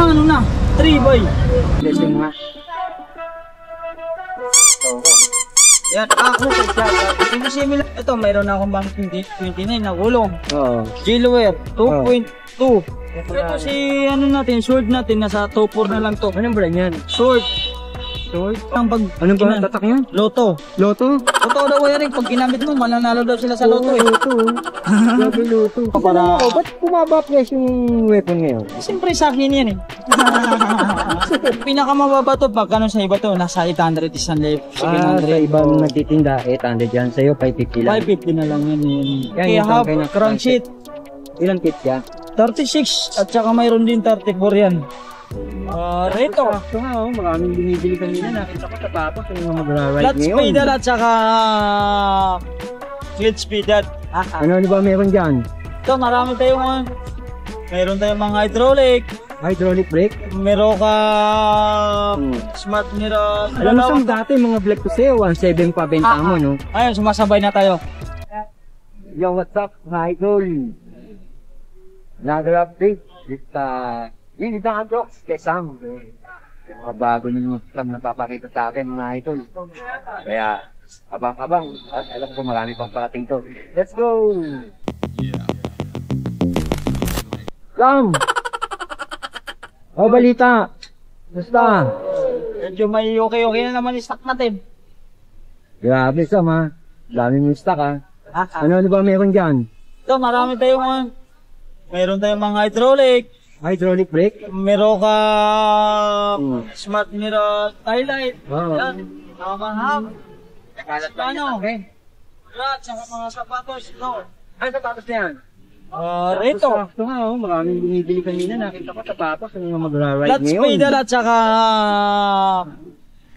ano na, 3 boy. Blessing nga. Yan, ako sa similar. Ito, mayroon na akong bang 29 na gulong. Oo. Gilware, 2.2. Ito si ano natin, sword natin, nasa 2.4 na lang to. Anong brand yan? Sword. Sword? Anong ba tatak yan? Loto. Loto? Totoo daw wiring, pag ginamit mo, mananalo daw sila sa loto eh. Loto. Grabe loto. Para... Ba't bumaba price yung weapon ngayon? Siyempre sa akin yan eh. Pinakamababa to, pagkano sa iba to, nasa 800, 1,700. Sa ibang nagtitinda, 800 yan. Sa'yo, 550 lang. 550 na lang yan. Yan, Kaya yung half, tangkay na crank sheet. Ilang kit ka? 36 at saka mayroon din 34 yan. Rito. Ito nga, maraming binibili kanina. Nakita ko sa tapos yung magra-ride Clutch ngayon. pedal at saka clutch pedal. Ano ba meron dyan? Ito, marami tayong mayroon tayong mga hydraulic. Hydraulic brake? Meron ka smart mirror. Alam mo saan dati mga black to sale, 1.7 pa benta mo, no? Ayun, sumasabay na tayo. Yo, what's up, idol? Another update. Yun, ito ang jokes. Kesam. Mga bago nyo lang napapakita sa akin, mga idol. Kaya, abang-abang. At alam ko marami pang parating to. Let's go! Sam! O, balita! Basta! Medyo may okay na naman yung stock natin. Grabe, Sam, ha? Dami mo stock, ha? Ano ba meron dyan? Ito, marami tayong mayroon tayong mga hydraulic. Hydraulic brake? Meron ka smart mirror, highlight. Yan, nakakahap. Ano? At saka mga sapatos. No. Ay, sapatos na yan? Rito. Ito nga, maraming binibili kanina. Nakita ko sapatos yung mga magra-ride Clutch ngayon. pedal at saka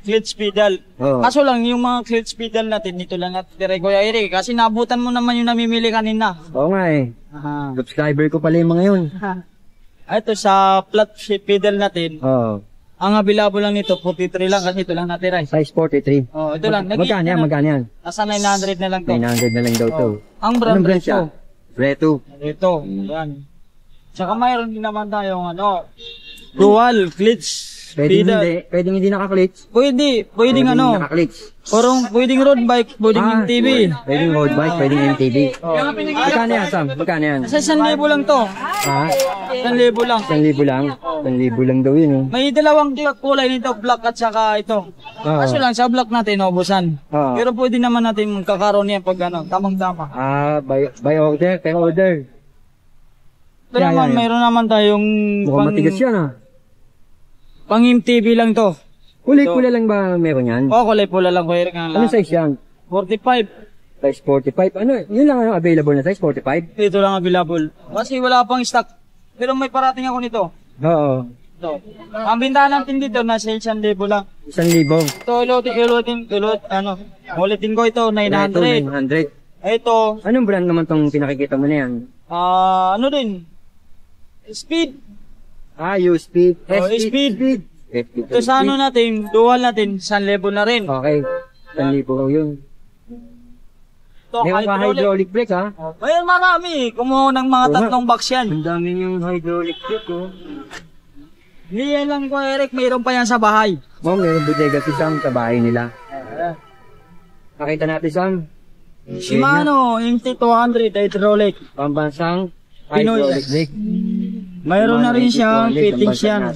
clutch pedal. Kaso lang, yung mga clutch pedal natin, dito lang natin direct Kuya Eric. Kasi nabutan mo naman yung namimili kanina. Oo nga eh. Subscriber ko pala yung mga yun. Ito sa flat pedal natin. Oo. Ang available lang nito, 43 lang kasi ito lang natira. Size 43. Oh, ito lang. Magkano yan? Magkano yan? Nasa 900 na lang to. 900 na lang daw to. Ang brand, Anong brand siya? Reto. Ito. Yan. Tsaka mayroon din naman tayong dual clutch pedal. Pwedeng hindi naka-clutch. Pwedeng ano. Naka-clutch. Pwedeng road bike, pwedeng MTB. Pwedeng road bike, pwedeng MTB. Magkano yan, Sam? Magkano yan? Sa 1,000 lang to. Ha? 1,000 lang. 1,000 lang? 1,000 lang daw yun. May dalawang kulay nito, black at saka ito. Kaso lang, sa black natin, ubusan. Pero pwede naman natin magkakaroon yan pag tamang-tama. By order, per order. Ito naman, mayroon naman tayong mukhang matigas yan pang MTB lang to. Kulay-kulay lang ba meron yan? Kulay pula lang. Ano size yan? 45. Size 45. Ano, yun lang ang available na size, 45? Ito lang available. Kasi wala pang stock. Pero may parating ako nito. Oo. Ito. Ang bintahan natin dito, nasa 1,000 lang. 1,000. Ito, ulitin ko ito, 900. 900. Ito. Anong brand naman tong pinakikita mo na yan? Ano din? Speed. Speed. Speed. Ito sa ano natin, dual natin, 1,000 na rin. Okay. 1,000 raw yun. Ito, Meron ka hydraulic brake, ha? Mayroon marami. Kumuha ng mga tatlong box yan. Ang dami yung hydraulic brake, Hindi yan lang ko, Eric. Mayroon pa yan sa bahay. Meron bodega si Sam sa bahay nila. Nakita natin, Sam. Shimano, MT200 hydraulic. Pambansang hydraulic brake. Mayroon na rin siyang fittings yan.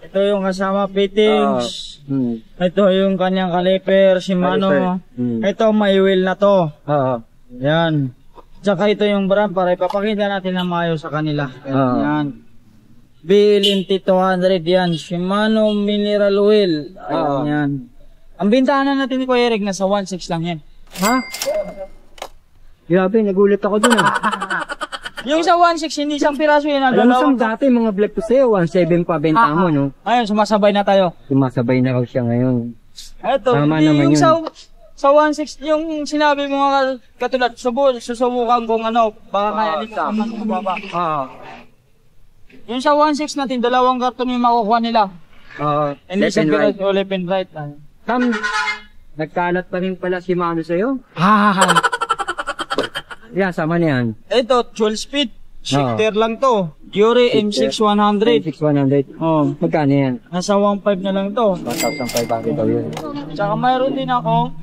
Ito yung kasama fittings. Ito yung kanyang caliper, Shimano. Ito may wheel na to. Yan. Tsaka ito yung brand para ipapakita natin na maayos sa kanila. Yan. BLMT 200 yan. Shimano mineral wheel. Yan. Ang bintahan na natin ni Kuya Eric nasa 1,600 lang yan. Ha? Grabe, nagulat ako dun Yung sa 1,600, hindi isang piraso yan. Alam mo sa dati, mga black to sale, 1,7 pa benta mo, no? Ayun, sumasabay na tayo. Sumasabay na raw siya ngayon. Eto, tama yung naman yun. Sa 1,600, yung sinabi mo mga katulad, susubukan kung baka kaya nito. Yung sa 1,600 natin, 2 karton yung makukuha nila. Hindi sa piraso, left and right. Sam, nagkalat pa rin pala si Mano sa'yo? Sama na yan. Ito, 12 speed. Shifter lang to. Yuri M6100. 6100. Oh, Magkano yan? nasa 1.5 na lang to. 1,500 daw yun. Tsaka mayroon din ako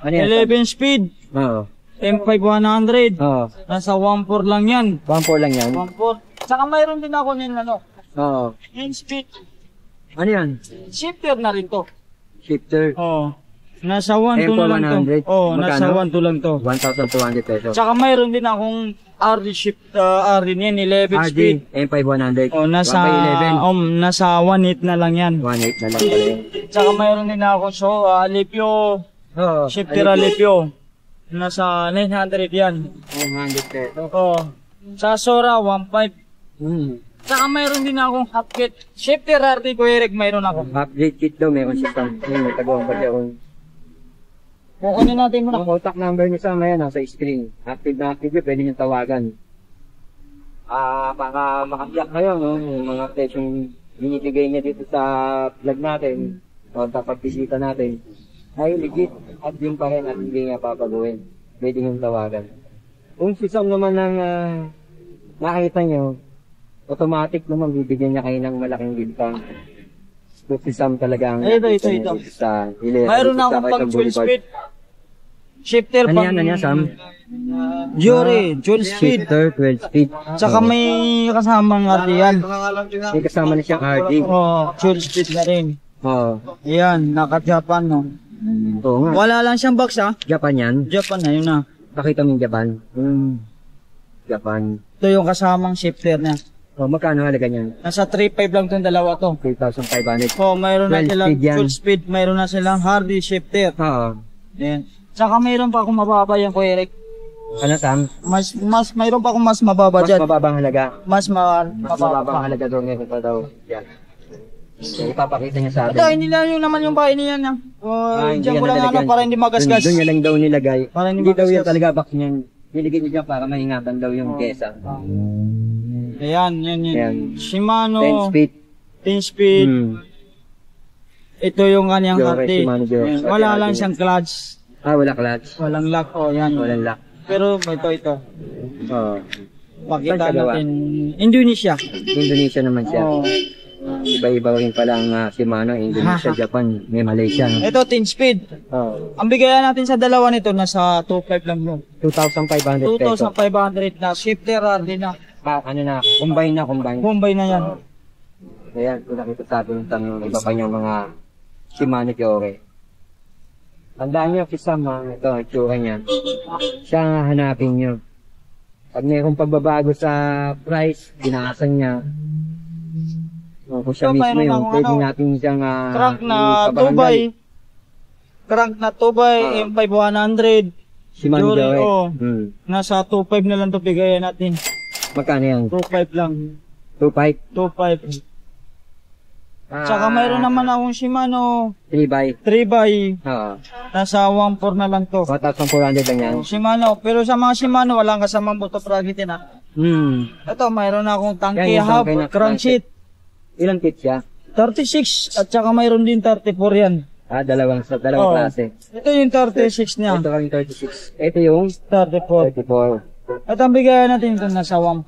Ano yan? 11 speed Oo. M5100. Oo. Nasa 1.4 lang yan. 1,400 lang yan. 1.4. Tsaka mayroon din ako ng ano, Oo. 10 speed. Ano yan? Shifter na rin to. Shifter. Oh. Nasa 1.2 na lang to. M4100. Oh, nasa Magkano? 1.2 lang to. 1,200 pesos. Tsaka mayroon din akong RD shift, RD niyan, 11 speed. RD, M5100. Oh, nasa 1/11. nasa 1.8 na lang yan. 1.8 na lang pala yun. Tsaka mayroon din ako Alipio, Oo. shifter Alipio. Nasa 900 yan. 100 pesos. Oh. Sa Sora 1.5. Hmm. Tsaka mayroon din akong hubkit. Shifter RD ko Eric, mayroon ako. Update kit daw, meron siya sa may tagawang pa siya kung Kukunin natin muna. ang contact number niya sa yan, nasa screen. Active na active yun, pwede niyong tawagan. Baka makabiyak kayo, no? Yung mga presyong binibigay niya dito sa vlog natin, o pagbisita natin, ay legit at yun pa rin at hindi niya papaguhin. Pwede niyong tawagan. Kung si Sam naman ng nakita niyo, automatic naman bibigyan niya kayo ng malaking discount. Kung si Sam talagang Ito. sa Mayroon na akong pang 12 speed. Shifter Ano pang... yan, ano yan, Sam? Yuri, 12 speed. Shifter, 12 speed. Tsaka may kasamang RD yan. May kasama na siyang RD. Oh, 12 speed na rin. Oo. Yan, naka-Japan no. Oo nga. Wala lang siyang box ha. Japan yan. Japan na yun na. Pakita mo yung Japan. Japan. Ito yung kasamang shifter niya. Oh, magkano halaga niyan? Nasa 3.5 lang itong dalawa to. 3,500. Oh, mayroon na 12 silang speed yan. 12 speed, mayroon na silang hardy shifter. Oo. Yan. Tsaka mayroon pa akong mababa yan, Kuya Eric. Ano, Sam? Mayroon pa akong mas mababa Mas dyan. mababang halaga. Mas Mas mababang mababa. halaga doon ngayon pa daw. Yan. So, ipapakita niya sa Ito, atin. hindi lang yung naman yung bahay niya na. Hindi Diyan yan ko lang nalalagyan. ano para hindi magasgas. Doon niya lang daw nilagay. Para hindi Hindi daw yan magasgas. talaga box niyan. Niligay niya dyan para maingatan daw yung kesa. Ayan, yan. Yan. Shimano, 10 speed. 10 speed. Ito yung kanyang Yore, hati. Shimano Yore. Yan. Wala lang siyang clutch. Wala clutch. Walang lock. Oh, yan. Walang lock. Pero ito. Oo. Pakita Saan siya gawa? natin. Indonesia. Indonesia naman siya. Oh. Iba-iba rin pala ang Shimano, Indonesia, Japan, may Malaysia. No? Ito, 10 speed. Oh. Ang bigayan natin sa dalawa nito, nasa 2.5 lang yun. 2,500 pesos. 2,500 na. Shifter RD na. Ano na, combine. Bombay na yan. Ayan, kung nakita sa atin yung iba pa niyang mga Shimano Yore. Tandaan niyo, si Sam, ito, itsura niya. Siya ang hanapin niyo. Pag mayroong pagbabago sa price, binakasan niya. Kung siya Ito, mismo mayroon yung akong pwede ano, natin siyang Crank na ipabarangay. Tubay. Crank na Tubay, M5100. Shimano Yore, Yore. oh. Hmm. Nasa 2.5 na lang ito bigayan natin. Magkano yan? 2.5 lang. 2.5? 2.5. Tsaka mayroon naman akong Shimano 3x? 3x. Oo. Nasa 1.4 na lang to. 1,400 lang yan. Shimano. Pero sa mga Shimano, walang kasamang buto pragitin ha. Ito, mayroon akong tangke Yan, yung hub, tangke na- cranksheet. Ilang kit siya? 36 at saka mayroon din 34 yan. Dalawang Oo. klase. Ito yung 36 niya. Ito kami 36. Ito yung 34. 34. At ang bigayan natin ito nasa 1.5.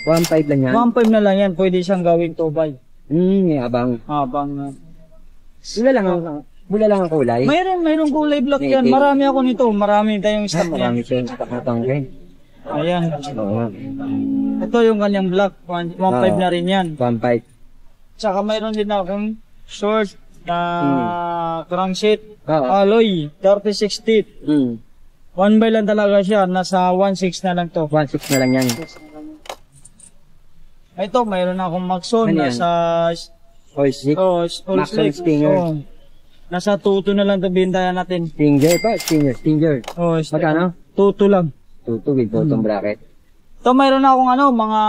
1.5 lang yan. 1.5 na lang yan. Pwede siyang gawing tubay. May abang. Habang Bula lang ang kulay. mayroon kulay black yan. Native. Marami ako nito. Marami tayong stock yan. Marami siya yung stock na tangke. Ayan. Oo. Ito yung kanyang black. 1.5 na rin yan. 1.5. Tsaka mayroon din akong short na cranksheet. Oo. Alloy. 36 teeth. 1 by lang talaga siya. Nasa 1.6 na lang to. 1.6 na lang yan. Ito, mayroon akong Maxon. Ano yan? Nasa... Oil stick. Oh, all Maxon slick. Stinger. Oh. Nasa 2.2 na lang ito bintayan natin. Stinger pa. Stinger. Oh, Magkano? 2.2 lang. 2 with bottom bracket. Ito, mayroon akong mga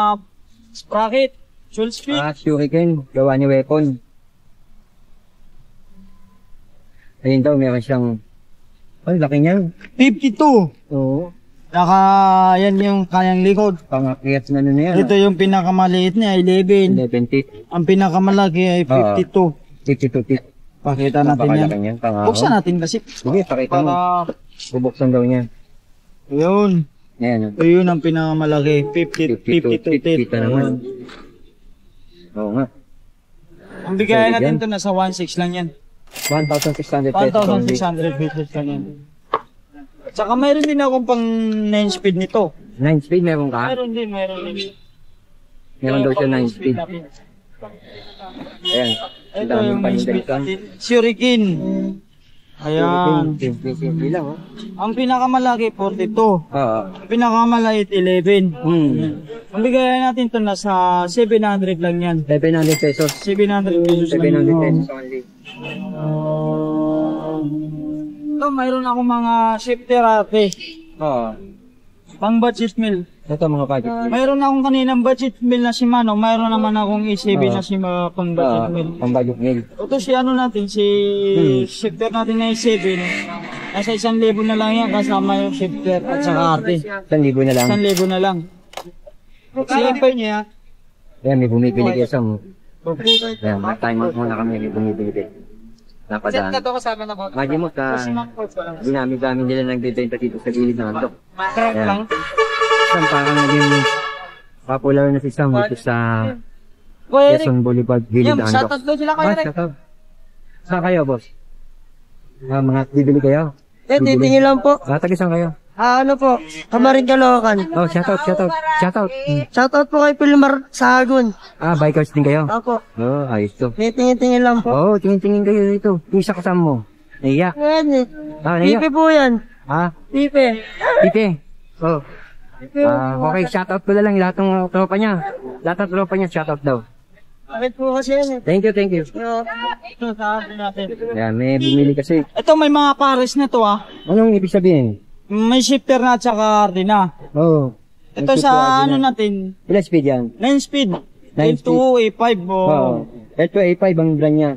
sprocket. Full speed. Shuriken. Gawa ni weapon. Ayun daw, meron siyang... Ay, laki niya. 52. Oo. Yan yung kanyang likod. Pangakyat na yan. Ito yung pinakamaliit niya, 11. 11 teeth. Ang pinakamalaki ay 52. 52 teeth. Pakita natin yan. Napakalaki niyan. Buksan natin kasi. Sige, pakita mo. Para, Bubuksan daw niya. yun. Ayan. Ito yun ang pinakamalaki. 52 50 naman. Oo nga. Ang bigayan natin ito nasa 1.6 lang yan. 1,600 pesos only. 1,600 pesos lang yan. Tsaka mayroon din akong pang 9 speed nito. 9 speed meron ka? Meron din. Meron daw siya 9 speed. Ayan. Ang Ito daming yung 9 speed panindalitan. natin. Shuriken. Ayan. Simple lang, oh. Ang pinakamalaki 42. Oo. Ang pinakamaliit 11. Ang bigayan natin ito nasa 700 lang yan. 700 pesos. 700 pesos lang 700 yun. pesos only. Ito, mayroon ako mga shifter ate. Oo. Pang budget meal. Ito mga budget. Mayroon akong kaninang budget meal na Shimano. Mayroon naman akong E7 na pang budget meal. Pang budget meal. Ito si ano natin, si shifter natin na E7. Nasa 1,000 na lang yan kasama yung shifter at saka ate. 1,000 na lang. 1,000 na lang. Simple niya. Ayan, may bumibili kayo sa mo. Ayan, time out muna kami, may bumibili. Napadaan. Ito kasama na ba? Imagine mo ka, dinami-dami nila nagbibenta dito sa gilid ng andok. Makrap lang. Sam, parang naging popular na si Sam dito sa Kuya Eric, Quezon Boulevard, gilid yan, ng andok. shoutout daw sila Kuya Eric. Shoutout. Saan kayo, boss? Mga bibili kayo? Titingin lang po. Taga saan kayo? Ano po? Kamarin Caloocan. Oh, shoutout. Shoutout po kay Pilmar Sahagun. Bikers din kayo? Ako. Oh, ayos to. Titingin lang po. Oh, tingin-tingin kayo dito. Yung isa kasama mo. Naiyak. Yan eh. Naiyak. Pipe po yan. Pipe. Pipe. Oh. Okay, shoutout ko na lang lahat ng tropa niya. Lahat ng tropa niya, shoutout daw. Bakit po kasi yan eh? Thank you. Ito sa atin natin. Yan, may bumili kasi. Ito may mga pares na to Anong ibig sabihin? May shifter na at saka arte na. Oh. Ito sa ano natin, Ilan speed yan? 9 speed. 9 L2, A5 Oo. Ito A5 ang brand niya.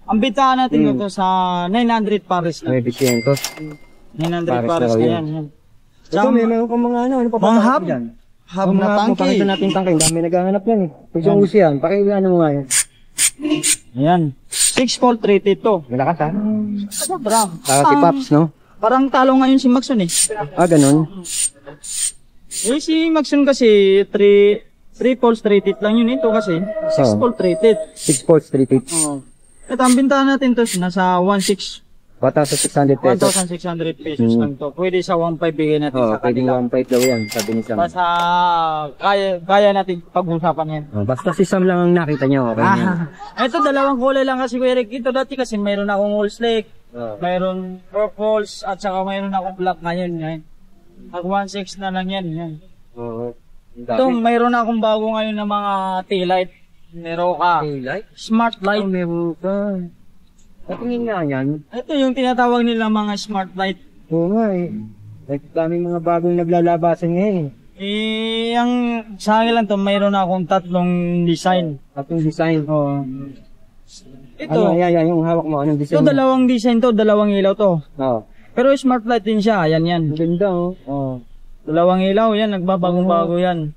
Ang bitahan natin ito sa 900 pares na. 900. 900 Pares pares na na yan. yan. Ito, may meron kong mga ano pa Mga hub? dyan? Hub na Pakita tangke. natin tangke. Dami naghahanap yan eh. Pag yung usi yan, ano mo nga yan. Ayan. 6 volt rated to. Malakas ha? Sobra. Para si Pops, no? Parang talo ngayon si Maxon eh. Ganun. Si Maxon kasi 3 volts rated lang yun. Ito kasi 6 volt rated. 6 volts, 3 tips. At ang bintahan natin to nasa 1,600 1,600 pesos. 1,600 pesos lang to. Pwede sa 1,500 bigay natin sa Pwedeng kanila. 1.5 daw yan, sabi ni Sam. Basta kaya natin pag-usapan yan. Basta si Sam lang ang nakita niyo, okay yan. Ito dalawang kulay lang kasi Kuya Eric. Ito dati kasi mayroon akong whole slake, mayroon purples at saka mayroon akong black ngayon. Pag 1.6 na lang yan. Oo. Ito mayroon akong bago ngayon na mga taillight. Meron ka. Taillight? Smart light. Meron ka. Patingin nga yan. Ito yung tinatawag nila mga smart light. Oo nga eh. Daming mga bagong naglalabasan ngayon Ang sa akin lang to, mayroon akong 3 design. Atong design. Ito, Yan, yung hawak mo. Anong ito design? dalawang design to, dalawang ilaw to. Oo. Pero smart light din siya, yan. Ang ganda oh. Dalawang ilaw, yan, nagbabagong-bago yan.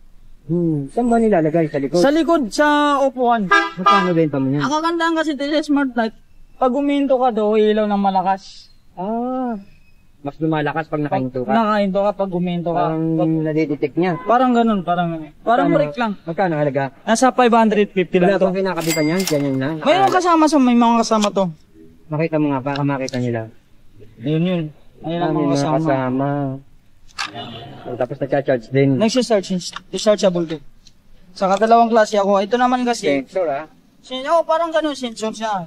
Saan ba nilalagay? Sa likod? Sa likod, sa upuan. Magkano benta mo yan? Ang kagandahan kasi ito sa smart light, pag uminto ka do, ilaw ng malakas. Mas lumalakas pag nakahinto ka. Nakahinto ka pag uminto ka. Parang nadidetect niya. Parang ganun, parang break lang. Magkano halaga? Nasa 550 lang Wala to. bang kinakabitan yan? Ganyan na? Mayroon kasama may mga kasama to. Makita mo nga, baka makita nila. Yun. Ayun ang May mga kasama. Tapos nagcha-charge din. Dischargeable to. Saka dalawang klase ako. Ito naman kasi, Sensor parang ganun, sensor siya.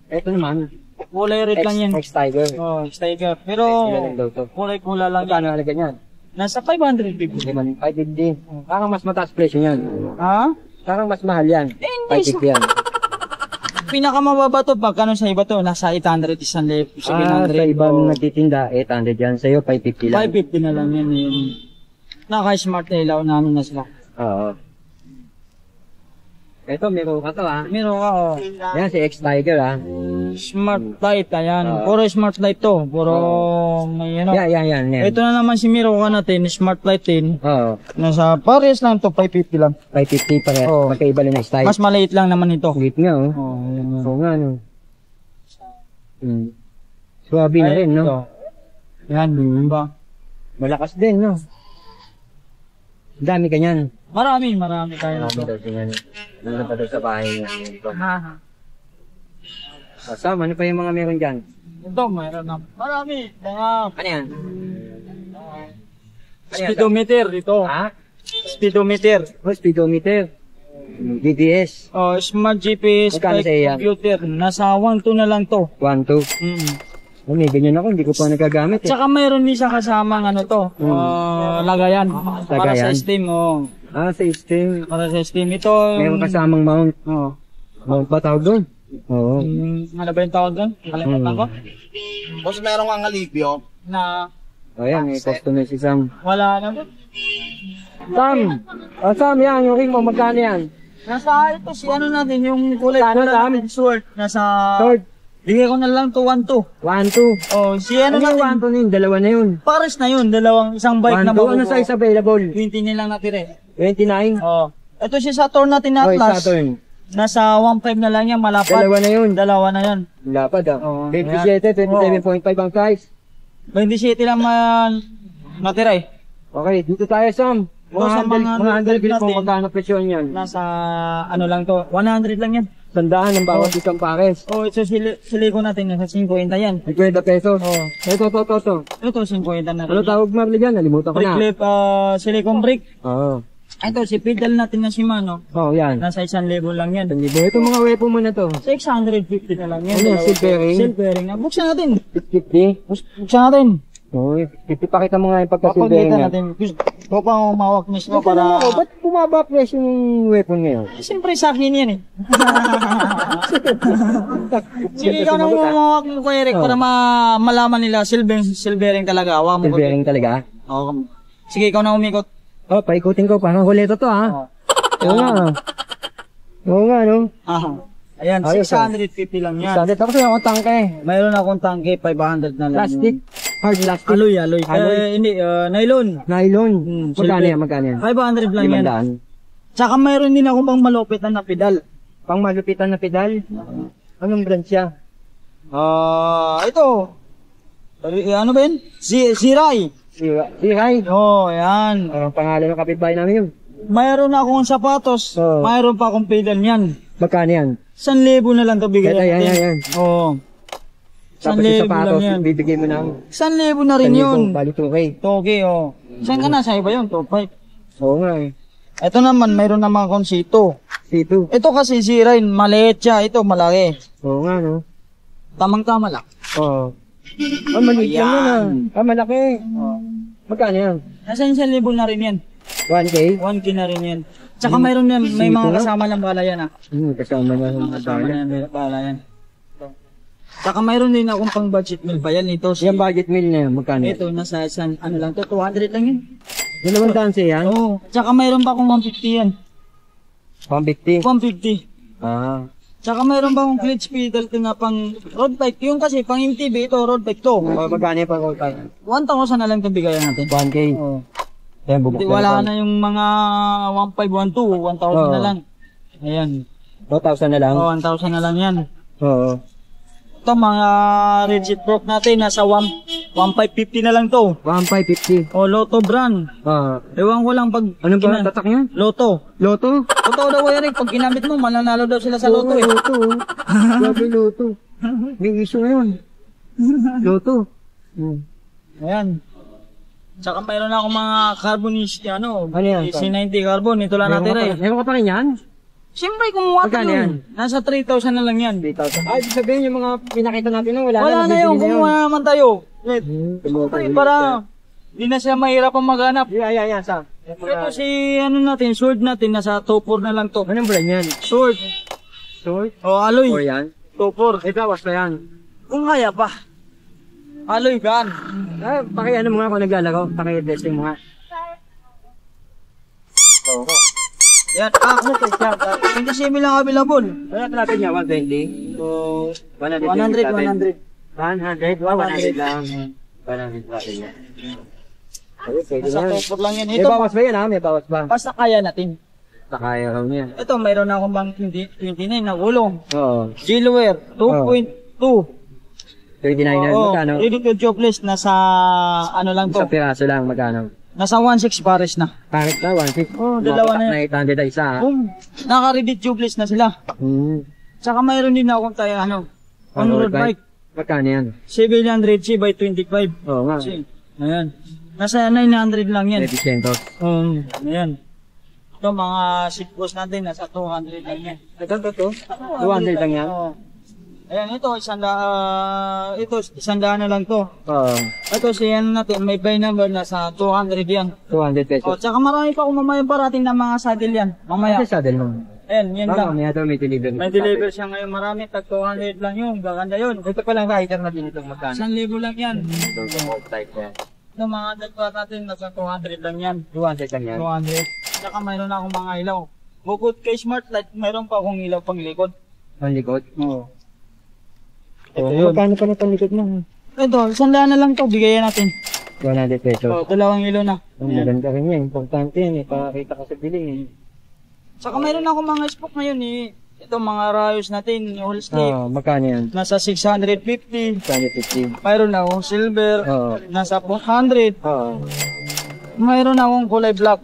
Ito naman. Kulay red lang yan. X-Tiger. Sticker. Pero, Ilan daw to? kulay-kula lang yan. Magkano halaga niyan? Nasa 550. 550 din. Parang mas mataas presyo niyan. Parang mas mahal yan. Hindi. 550 yan. Pinakamababa to, pagkano sa iba to, nasa 800, 700. Sa ibang nagtitinda, 800 yan. Sa'yo, 550 lang. 550 na lang yan. Naka-smart na ilaw namin na sila. Oo. Ito, meron ka to Meron ka, Yan, si X-Tiger Smart light, ayan. Puro smart light to. Puro, may Yan. Ito na naman si Miroka natin, smart light din. Oo. Nasa pares lang to, 550 lang. 550 pa rin. Magkaiba lang na style. Mas maliit lang naman ito. Sweet nga, Oo nga, no. Suwabe na rin, no? Yan, ba? Malakas din, no? Dami ganyan. Marami tayo Marami nito. daw ganyan. Nandun pa daw sa bahay niya. Haha. Sam, ano pa yung mga meron dyan? Ito, mayroon na. Marami. Mga Ano yan? speedometer ito. Ha? Speedometer. Oh, speedometer. DDS. Oh, smart GPS Magkano sa iyan? computer. Nasa 1.2 na lang to. 1, 2. Oh, may ganyan ako, hindi ko pa nagagamit eh. Tsaka mayroon din siya kasamang ano to. Lagayan. Para sa Lagayan? steam. Oh. Ah, sa steam. Para sa steam. Ito. Meron kasamang mount. Oh. Mount ba tawag doon? Oo. Ano ba yung tawag doon? Kalimutan ko. Tapos meron kang alipyo. Na Ayan, may customer si Sam. wala na. Sam! Oh, Sam, yan, yung ring mo, magkano yan? Nasa ito si ano natin, yung kulay Ano, Sam? natin, sword. Nasa... Third. Bigay ko na lang to 1.2. 1, 2. Oh, si ano Ano yung natin? 1, 2 na yun? Dalawa na yun. Pares na yun, isang bike 1, na 2. Ano makukuha. size available? 20 nilang natira. 29? Oh. Ito si Saturn natin na Oy, Atlas. Saturn. Nasa 1.5 na lang yan, malapad. Dalawa na yun. Dalawa na yan. Lapad ah. Oo. 27, 27.5 ang size. 27 lang natira eh. Okay, dito tayo Sam. Ito sa mga handle grip mo, natin. magkano presyo niyan? Nasa ano lang to, 100 lang yan. Sandaan ng bawat isang pares. Oh, ito siliko natin, nasa 50 yan. 50 pesos. Oh. Ito. Ito 50 na rin. Ano tawag Marley dyan? Nalimutan ko Brick na. clip, silicone brick. Oo. Ito, si pedal natin na Shimano. Oh, yan. Nasa 1,000 lang yan. Ito mga weapon mo na to. 650 na lang yan. Ano yan, silvering? Silvering na. Buksan natin. 50. Buksan natin. Oo, ipakita mo nga yung pagka-silvering Papagkita nga. natin. Gusto pa ako mawak mismo Para... para... Ba't bumaba presyo ng weapon ngayon? Siyempre sa akin yan eh. Sige, ikaw na mawak mo ko Eric para malaman nila silvering talaga. Hawa mo ko. Silvering talaga? Oo. Sige, ikaw na umikot. Oh, paikutin ko. Parang huleto to ha. Oo nga. Oo nga, no? Aha. Ayan, Ayos, 650 lang yan. Standard. Tapos yung tangke. Mayroon akong tangke, 500 na lang. Plastic. Hard plastic. Alloy. Alloy. Hindi, nylon. Nylon. silver. Magkano yan? 500 lang yan. 500. Tsaka mayroon din akong pang malupitan na pedal. Pang malupitan na pedal? Anong brand siya? Ito. Ano ba yun? Ziray. Si Rai. Oh, yan. Ang pangalan ng kapitbahay namin yun. Mayroon akong sapatos. Oh. Mayroon pa akong pedal niyan. Magkano yan? 1,000 na lang to bigay Yan. natin. Oo. Tapos 1,000 yung lang sapatos, yan. bibigay mo ng 1,000 na rin yun. Bali 2K. Okay, oh. Saan ka na? Sa iba yun? 2.5. Oo nga eh. Ito naman, mayroon naman akong C2. C2. Ito kasi Ziray, maliit siya. Ito, malaki. Oo nga no. Tamang-tama lang. Oo. Maliit lang yun ah. Malaki. Magkano yan? Nasa 1,000 na rin yan. 1K? 1K na rin yan. Tsaka mayroon yan, may mga kasama lang bala yan ah. Kasama na sa mga Kasama yan, bala yan. Tsaka mayroon din akong pang budget meal pa yan. Ito, Yung budget meal na yan, magkano? ito nasa ano lang to, 200 lang yan. 200 yan? Oo. Tsaka mayroon pa akong 150 yan. 150? 150. Ah. Tsaka mayroon pa akong clutch pedal na pang road bike. Yung kasi pang MTB, ito road bike to. Magkano yung pang-roll 1,000 na lang itong bigayan natin. 1K? Oo. Ayan, Hindi, wala na yung mga 1,500, 1,000 na lang. Ayan. 2,000 na lang? Oh, 1,000 na lang yan. Oo. Ito mga rigid broke natin, nasa 1,550 na lang to. 1,550. O, Lotto brand. Ah. Ewan ko lang pag... Ano ba tatak niya? Lotto. Loto? Totoo daw Eric, pag ginamit mo, mananalo daw sila sa Lotto eh. Loto. Grabe Loto. May issue ngayon. Loto. Ayan. Tsaka mayroon ako mga carbon Ano yan? C90 carbon, ito lang natin eh. Meron ka pa rin yan? Siyempre, kumuha ka Magkano yan? nun. Nasa 3,000 na lang yan. 3,000. Ay, ibig sabihin yung mga pinakita natin wala Wala na yun, kumuha naman tayo. Kumuha Ay, para di na siya mahirap ang maghanap. Yan, Sam. Ito si ano natin, sword natin, nasa 2.4 na lang to. Anong brand yan? Sword. Sword? O, alloy. Or yan? 2.4. Bawas pa yan. Kung kaya pa. Alloy gun. Ah, ano mo nga kung naglalaro. Paki-testing mo nga. Yan, ako to siya. Hindi semi lang available. Ano natin niya? 120? So, 100. 100. 100? Wow, 100 lang. 100 natin yan. Okay, pwede Nasa na. 2.4 lang yan. May Ito, bawas ba yan ha? May bawas ba? basta kaya natin. Nakaya raw niya. Ito, mayroon na akong bang 29 na gulong. Oo. Gilware, 2.2. 29 Oo, magkano? ready to jobless, nasa, ano lang to, Sa piraso lang, magkano? nasa 1.6 pares na. Pangit na, 1.6. Oo, dalawa na yan. Na 800 ay isa. Naka-ready jobless na sila. Tsaka mayroon din akong tayo, on-road bike. Magkano yan? 700C by 25. Oo nga. Ayan. Nasa 900 lang yan. 300. Ayan. Ito mga seatpost natin, nasa 200 lang yan. Ito. 200 lang yan? Oo. Ayan, ito, isandaan na lang to. Oo. Ito, siya natin, may buy number, nasa 200 yan. 200 pesos. O, tsaka marami pa kung mamaya parating ng mga saddle yan. Mamaya. Kasi saddle mo. Ayan, yan lang. Mamaya daw may deliver. May deliver siya ngayon, marami, tag 200 lang yun. Gaganda yun. Ito pa lang rider na din itong magkano. 1,000 lang yan. Itong type yan. Ito, mga dagpa natin, nasa 200 lang yan. 200 lang yan. 200. Tsaka mayroon akong mga ilaw. Bukod kay Smart Light, mayroon pa akong ilaw pang likod. Ang likod? Oo. Ito yun. Magkano pa na pang likod mo? Ito, 100 na lang to, bigayan natin. 100 pesos. O, dalawang ilaw na. Ang maganda rin yan. Importante yan eh. Pakakita ka sa bili. Tsaka mayroon akong mga spoke ngayon eh. Ito, mga rayos natin, whole sleeve. Magkano yan? Nasa 650. 150. Mayroon akong silver. Oo. Nasa 400. Oo. Mayroon akong kulay black.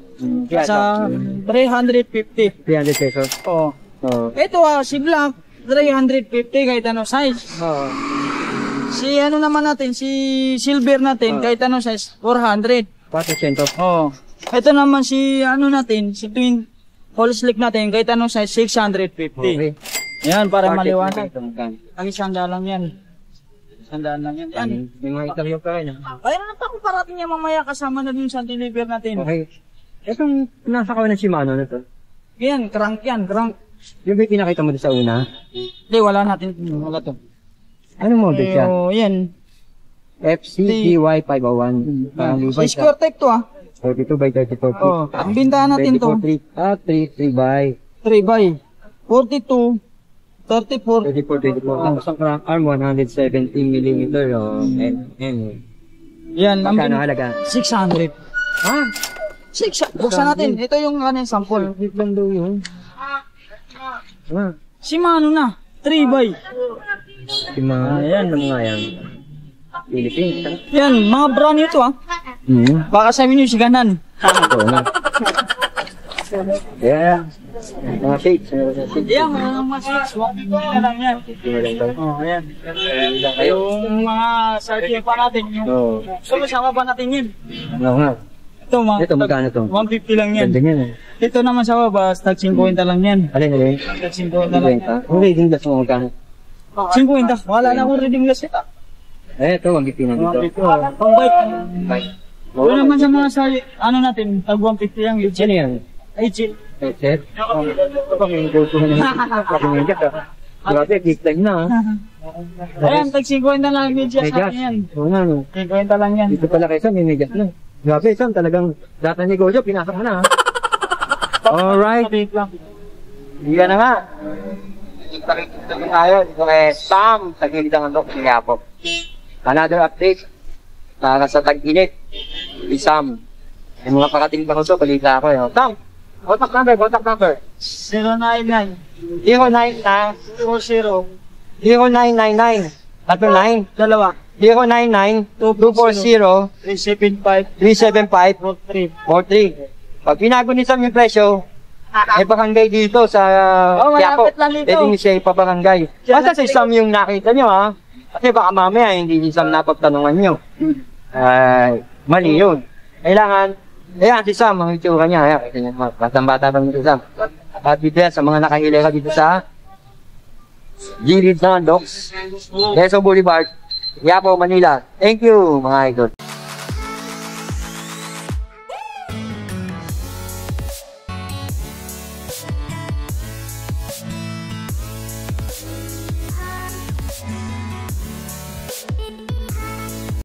Nasa 350. 300 pesos. Oo. Oo. Ito si black, 350 kahit ano size. Oo. Si ano naman natin, si silver natin, kahit ano size, 400. 400. Oo. Ito naman si ano natin, si twin whole sleeve natin, kahit ano size, 650. Okay. Yan, para maliwanag. Ito magkano? Ang $100 lang yan. $100 lang yan. Yan. May mga interview ka rin. Kaya na pa kung parating niya mamaya kasama na dun sa deliver natin. Okay. Itong nasa kawan ng Shimano na to. Yan, crank yan, crank. Yung ba pinakita mo doon sa una? Hindi, wala natin. Wala to. Anong model siya? Yan. FCDY 501. Sa square type to 32 by 34 feet. Oh, ang bintahan natin to. 3 by 3 by 42, 34. 34. Tapos ang crank arm 170 mm. Yan, ang Magkano halaga? 600. Ha? 600. Buksan natin. Ito yung kanin sample. Wait lang daw yun. Shimano na. 3 by. Shimano. Ayan. Ano nga yan? Philippines. Yan, mga brand new to Baka sabi niyo siganan. Ito na. Yeah. Mga shades. Yan, mga shades. Wala lang yan. Oh, ayan. Yung mga sarkin pa natin. Oo. Sumasama pa natin yun. Oo nga. Ito, magkano to? 150 lang yan. Ganda niyan eh. Ito naman sa baba, tag 50 lang yan. Alin? Tag 50 lang. Ang reading glass mo magkano? 50. Wala na akong reading glass ito. Ito, ang gitin na dito. Pang bike. Bye. Wala naman sa mga sa, ano natin, tag 150 lang. Sino yan? Ay, chill. Headset? Kapag yung goto na yung grabe, geek time na. Ayan, tag 50 lang medyas natin yan. Oo nga, no. 50 lang yan. Dito pala kayo may medyas na. Grabe, Sam, talagang data negosyo, pinasok mo na. Alright. Yan na nga. Pakikita mo tayo dito kay Sam, tagilid ang andok ni Yapo. Another update. Para sa tag-init. Si Sam. Yung mga pakating pa ko to, balita ako eh. Sam, contact number. 099 09 na 00 0999 39 dalawa 099-240-375-43. 375 43. Pag pinago ni Sam yung presyo, may barangay dito sa Quiapo. malapit lang dito. Pwede niyo siya ipabarangay. Basta si Sam yung nakita nyo ha. Kasi baka mamaya hindi si Sam napagtanungan nyo. Mali yun. Kailangan, ayan si Sam, ang itsura niya. Batang-bata pa si Sam. At dito yan, sa mga nakahilera dito sa Gilid ng Docks, Quezon Boulevard, Quiapo, Manila. Thank you mga idol.